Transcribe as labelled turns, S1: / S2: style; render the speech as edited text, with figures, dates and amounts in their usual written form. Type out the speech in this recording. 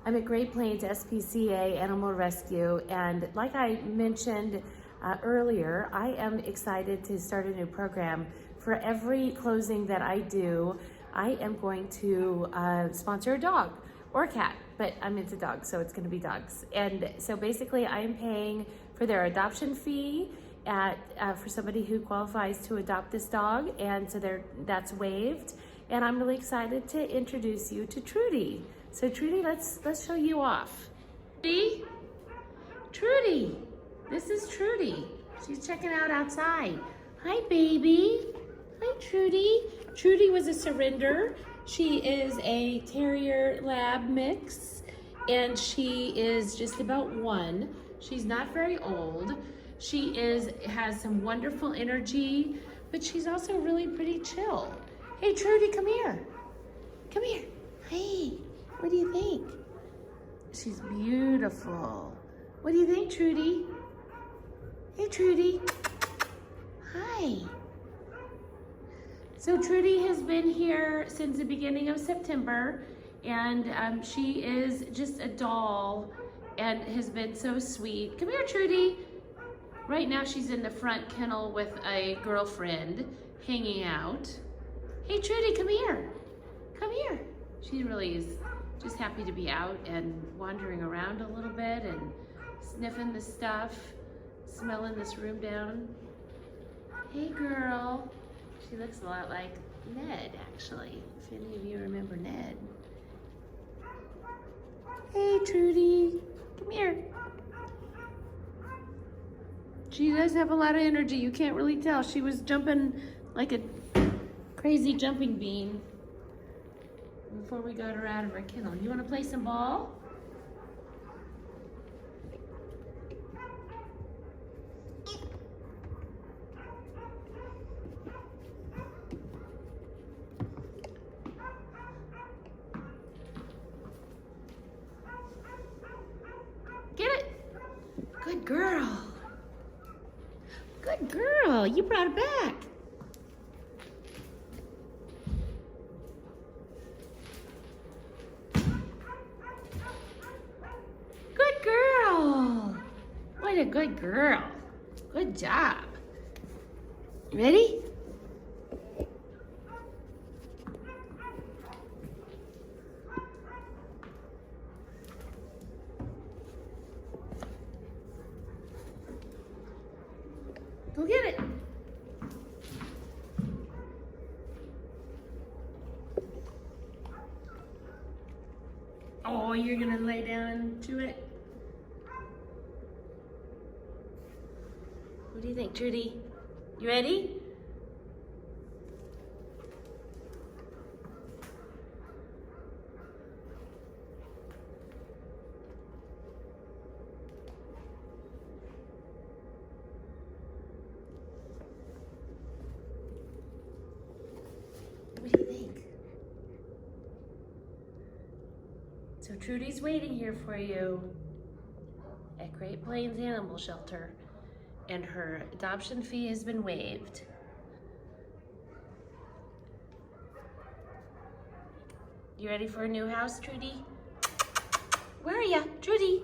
S1: I'm at Great Plains SPCA Animal Rescue, and like I mentioned earlier, I am excited to start a new program. For every closing that I do, I am going to sponsor a dog or a cat, but I'm into dogs, so it's gonna be dogs. And so basically I am paying for their adoption fee for somebody who qualifies to adopt this dog, and so that's waived. And I'm really excited to introduce you to Trudy. So Trudy, let's show you off. Trudy, this is Trudy. She's checking out outside. Hi, baby. Hi, Trudy. Trudy was a surrender. She is a Terrier Lab mix, and she is just about 1. She's not very old. She has some wonderful energy, but she's also really pretty chill. Hey, Trudy, come here. Come here. Hey, what do you think? She's beautiful. What do you think, Trudy? Hey, Trudy. Hi. So Trudy has been here since the beginning of September, and she is just a doll and has been so sweet. Come here, Trudy. Right now she's in the front kennel with a girlfriend hanging out. Hey, Trudy, come here. Come here. She really is just happy to be out and wandering around a little bit and sniffing the stuff, smelling this room down. Hey, girl. She looks a lot like Ned, actually, if any of you remember Ned. Hey, Trudy. Come here. She does have a lot of energy. You can't really tell. She was jumping like a crazy jumping bean before we got her out of her kennel. You want to play some ball? Get it. Good girl. Good girl. You brought it back. Good girl. What a good girl. Good job. Ready? Go get it. Oh, you're gonna lay down to it? What do you think, Trudy? You ready? What do you think? So Trudy's waiting here for you at Great Plains Animal Shelter, and her adoption fee has been waived. You ready for a new house, Trudy? Where are ya, Trudy?